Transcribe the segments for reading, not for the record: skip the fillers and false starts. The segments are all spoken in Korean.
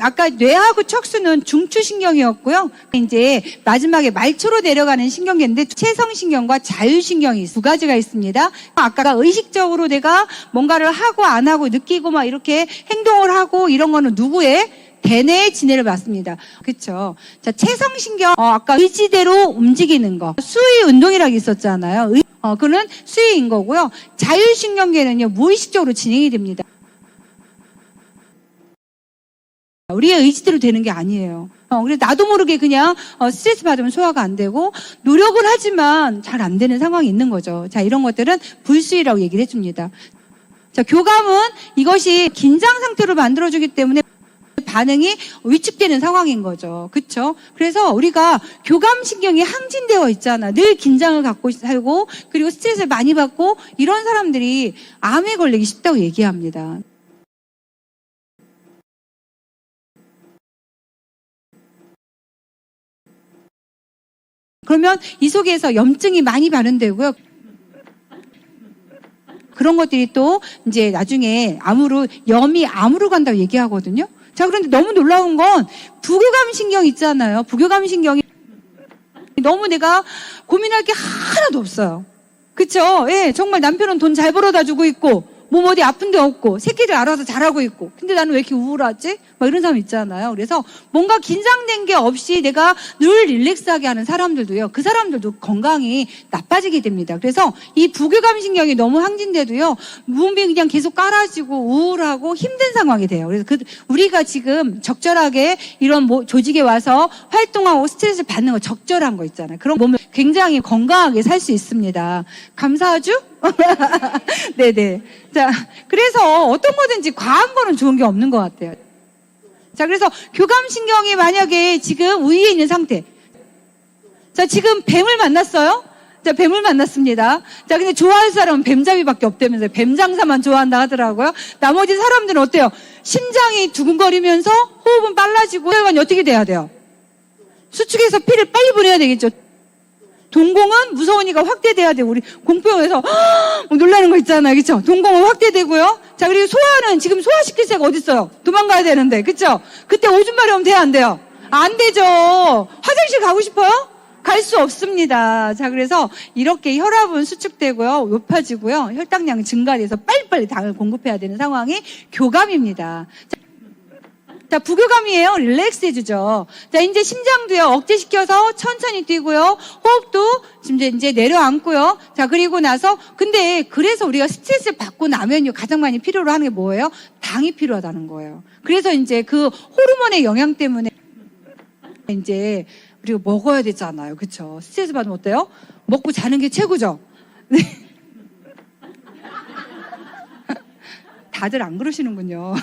아까 뇌하고 척수는 중추신경이었고요. 이제 마지막에 말초로 내려가는 신경계인데 체성신경과 자율신경이 두 가지가 있습니다. 아까 의식적으로 내가 뭔가를 하고 안 하고 느끼고 막 이렇게 행동을 하고 이런 거는 누구의? 대뇌의 지혜를 받습니다. 그렇죠? 자, 체성신경 아까 의지대로 움직이는 거 수의 운동이라고 있었잖아요. 그는 수의인 거고요. 자율신경계는요 무의식적으로 진행이 됩니다. 우리의 의지대로 되는 게 아니에요. 그래서 나도 모르게 그냥 스트레스 받으면 소화가 안 되고 노력을 하지만 잘 안 되는 상황이 있는 거죠. 자, 이런 것들은 불수의라고 얘기를 해줍니다. 자, 교감은 이것이 긴장 상태로 만들어주기 때문에 반응이 위축되는 상황인 거죠. 그렇죠? 그래서 우리가 교감신경이 항진되어 있잖아. 늘 긴장을 갖고 살고 그리고 스트레스를 많이 받고 이런 사람들이 암에 걸리기 쉽다고 얘기합니다. 그러면 이 속에서 염증이 많이 발현되고요. 그런 것들이 또 이제 나중에 염이 암으로 간다고 얘기하거든요. 자, 그런데 너무 놀라운 건 부교감신경 있잖아요. 부교감신경이 너무 내가 고민할 게 하나도 없어요. 그쵸? 예, 정말 남편은 돈 잘 벌어다 주고 있고 몸 어디 아픈 데 없고 새끼들 알아서 잘하고 있고 근데 나는 왜 이렇게 우울하지? 막 이런 사람 있잖아요. 그래서 뭔가 긴장된 게 없이 내가 늘 릴렉스하게 하는 사람들도요. 그 사람들도 건강이 나빠지게 됩니다. 그래서 이 부교감신경이 너무 항진돼도요. 몸이 그냥 계속 깔아지고 우울하고 힘든 상황이 돼요. 그래서 우리가 지금 적절하게 이런 조직에 와서 활동하고 스트레스를 받는 거 적절한 거 있잖아요. 그런 몸을 굉장히 건강하게 살 수 있습니다. 감사하죠? 네네. 자, 그래서 어떤 거든지 과한 거는 좋은 게 없는 것 같아요. 자, 그래서 교감신경이 만약에 지금 위에 있는 상태. 자, 지금 뱀을 만났어요? 자, 뱀을 만났습니다. 자, 근데 좋아할 사람은 뱀잡이밖에 없다면서요. 뱀장사만 좋아한다 하더라고요. 나머지 사람들은 어때요? 심장이 두근거리면서 호흡은 빨라지고 혈관이 어떻게 돼야 돼요? 수축해서 피를 빨리 보내야 되겠죠. 동공은 무서우니까 확대돼야 되고 우리 공포영화에서 놀라는 거 있잖아요. 그렇죠? 동공은 확대되고요. 자, 그리고 소화는 지금 소화시킬 새가 어디 있어요? 도망가야 되는데. 그렇죠? 그때 오줌마려 오면 돼요, 안 돼요? 안 되죠. 화장실 가고 싶어요? 갈 수 없습니다. 자, 그래서 이렇게 혈압은 수축되고요. 높아지고요. 혈당량이 증가돼서 빨리빨리 당을 공급해야 되는 상황이 교감입니다. 자, 부교감이에요. 릴렉스 해주죠. 자, 이제 심장도요, 억제시켜서 천천히 뛰고요. 호흡도 지금 이제 내려앉고요. 자, 그리고 나서, 그래서 우리가 스트레스를 받고 나면요, 가장 많이 필요로 하는 게 뭐예요? 당이 필요하다는 거예요. 그래서 이제 그 호르몬의 영향 때문에 이제 우리가 먹어야 되잖아요. 그쵸? 스트레스 받으면 어때요? 먹고 자는 게 최고죠? 네. 다들 안 그러시는군요.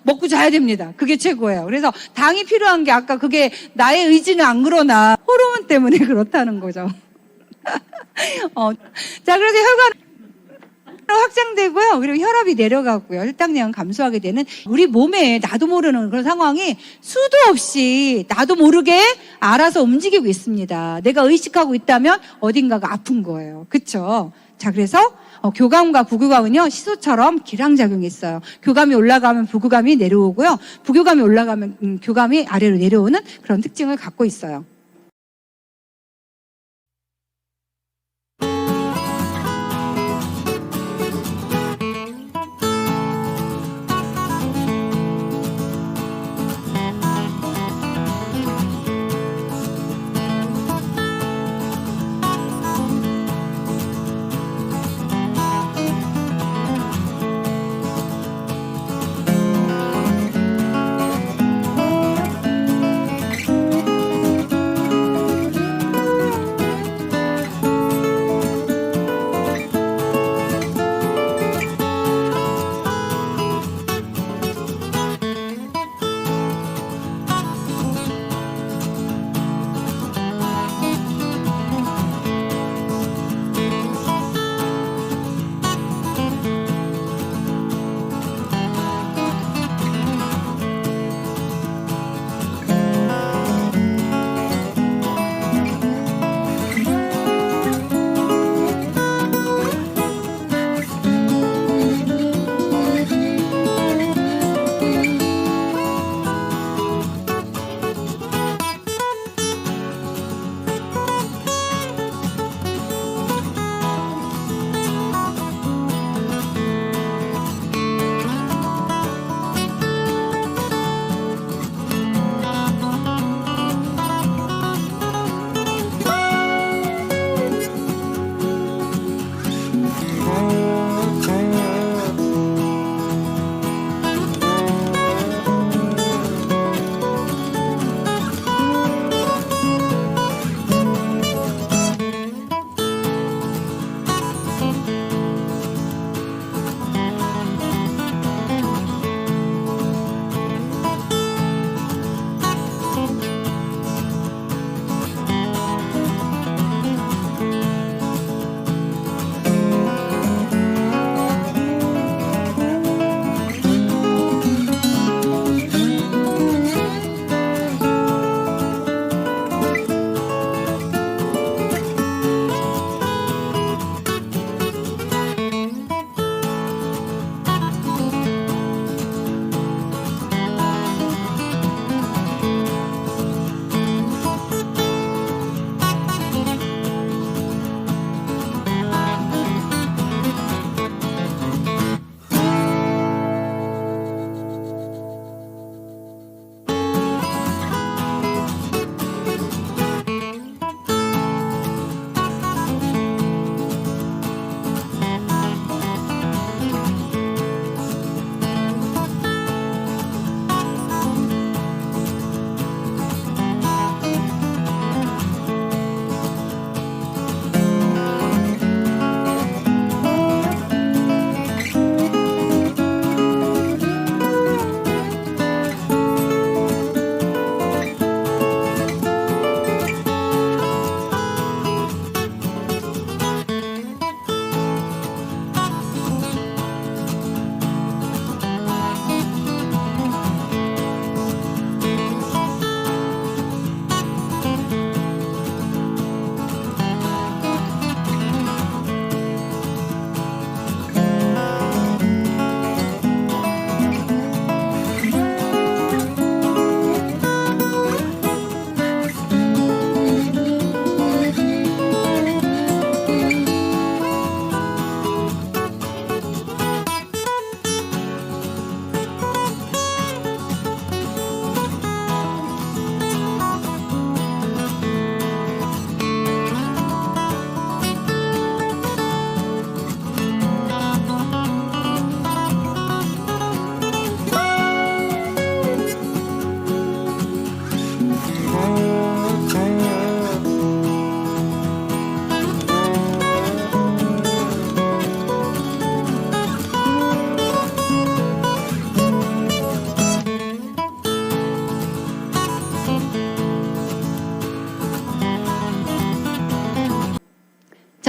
먹고 자야 됩니다. 그게 최고예요. 그래서 당이 필요한 게 아까 그게 나의 의지는 안 그러나 호르몬 때문에 그렇다는 거죠. 자, 그래서 혈관 확장되고요. 그리고 혈압이 내려가고요. 혈당량은 감소하게 되는 우리 몸에 나도 모르는 그런 상황이 수도 없이 나도 모르게 알아서 움직이고 있습니다. 내가 의식하고 있다면 어딘가가 아픈 거예요. 그렇죠? 자, 그래서 교감과 부교감은요, 시소처럼 기량작용이 있어요. 교감이 올라가면 부교감이 내려오고요. 부교감이 올라가면 교감이 아래로 내려오는 그런 특징을 갖고 있어요.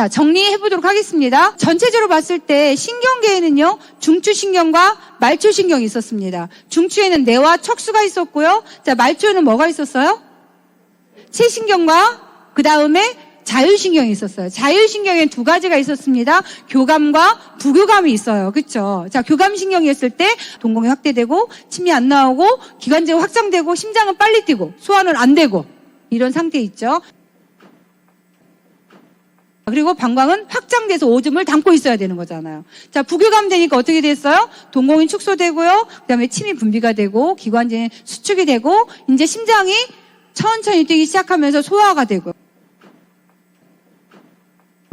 자, 정리해 보도록 하겠습니다. 전체적으로 봤을 때 신경계에는요, 중추신경과 말초신경이 있었습니다. 중추에는 뇌와 척수가 있었고요. 자, 말초에는 뭐가 있었어요? 체신경과 그 다음에 자율신경이 있었어요. 자율신경에는 두 가지가 있었습니다. 교감과 부교감이 있어요. 그렇죠? 자, 교감신경이었을 때 동공이 확대되고 침이 안 나오고 기관지가 확장되고 심장은 빨리 뛰고 소화는 안 되고 이런 상태 있죠. 그리고 방광은 확장돼서 오줌을 담고 있어야 되는 거잖아요. 자, 부교감 되니까 어떻게 됐어요? 동공이 축소되고요. 그다음에 침이 분비가 되고 기관지는 수축이 되고 이제 심장이 천천히 뛰기 시작하면서 소화가 되고.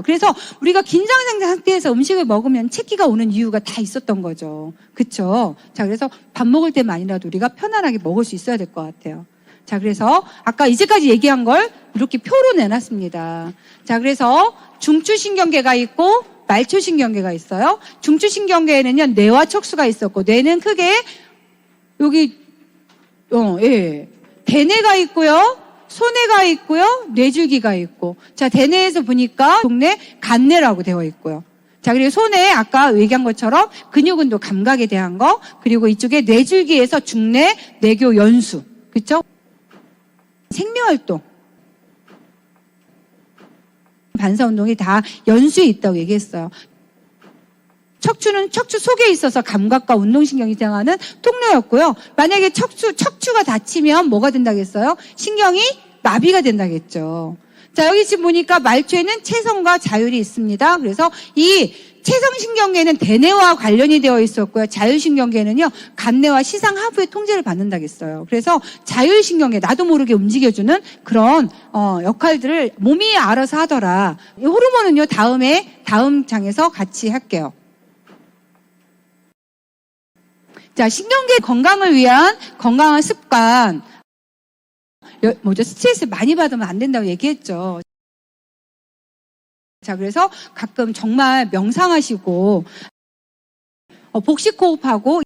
그래서 우리가 긴장 상태에서 음식을 먹으면 체기가 오는 이유가 다 있었던 거죠. 그렇죠? 자, 그래서 밥 먹을 때만이라도 우리가 편안하게 먹을 수 있어야 될 것 같아요. 자, 그래서 아까 이제까지 얘기한 걸 이렇게 표로 내놨습니다. 자, 그래서 중추신경계가 있고 말초신경계가 있어요. 중추신경계에는요, 뇌와 척수가 있었고, 뇌는 크게 여기, 대뇌가 있고요. 소뇌가 있고요. 뇌줄기가 있고. 자, 대뇌에서 보니까 동네 간뇌라고 되어 있고요. 자, 그리고 소뇌 아까 얘기한 것처럼 근육운동 감각에 대한 거, 그리고 이쪽에 뇌줄기에서 중뇌, 뇌교, 연수. 그렇죠? 생명활동. 반사운동이 다 연수에 있다고 얘기했어요. 척추는 척추 속에 있어서 감각과 운동신경이 생하는 통로였고요. 만약에 척추가 다치면 뭐가 된다겠어요? 신경이 마비가 된다겠죠. 자, 여기 지금 보니까 말초에는 체성과 자율이 있습니다. 그래서 이 체성신경계는 대뇌와 관련이 되어 있었고요. 자율신경계는요, 간뇌와 시상 하부의 통제를 받는다겠어요. 그래서 자율신경계, 나도 모르게 움직여주는 그런 역할들을 몸이 알아서 하더라. 이 호르몬은요, 다음 장에서 같이 할게요. 자, 신경계 건강을 위한 건강한 습관. 스트레스 많이 받으면 안 된다고 얘기했죠. 자, 그래서 가끔 정말 명상하시고, 복식 호흡하고,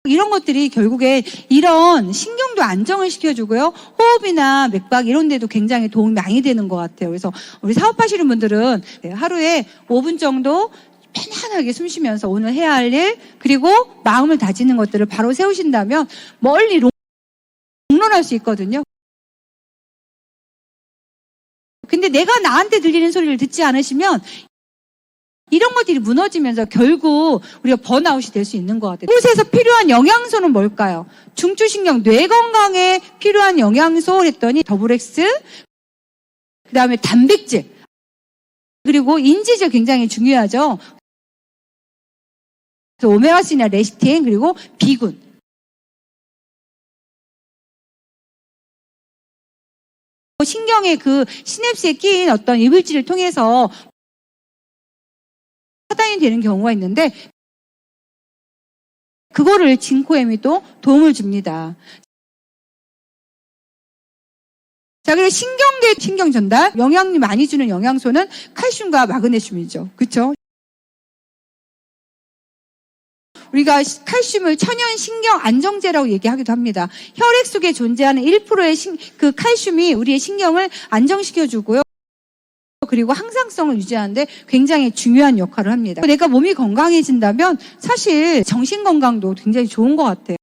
이런 것들이 결국에 이런 신경도 안정을 시켜주고요. 호흡이나 맥박 이런 데도 굉장히 도움이 많이 되는 것 같아요. 그래서 우리 사업하시는 분들은 하루에 5분 정도 편안하게 숨 쉬면서 오늘 해야 할 일, 그리고 마음을 다지는 것들을 바로 세우신다면 멀리 롱런할 수 있거든요. 근데 내가 나한테 들리는 소리를 듣지 않으시면 이런 것들이 무너지면서 결국 우리가 번아웃이 될 수 있는 것 같아요. 이곳에서 필요한 영양소는 뭘까요? 중추신경, 뇌 건강에 필요한 영양소 했더니 더블X, 그 다음에 단백질, 그리고 인지질 굉장히 중요하죠. 오메가3나 레시틴, 그리고 비군. 신경의 그 시냅스에 끼인 어떤 이물질을 통해서 차단이 되는 경우가 있는데, 그거를 진코엠이 또 도움을 줍니다. 자, 그리고 신경 전달, 영향이 많이 주는 영양소는 칼슘과 마그네슘이죠. 그렇죠? 우리가 칼슘을 천연 신경 안정제라고 얘기하기도 합니다. 혈액 속에 존재하는 1%의 그 칼슘이 우리의 신경을 안정시켜주고요. 그리고 항상성을 유지하는데 굉장히 중요한 역할을 합니다. 내가 몸이 건강해진다면 사실 정신 건강도 굉장히 좋은 것 같아요.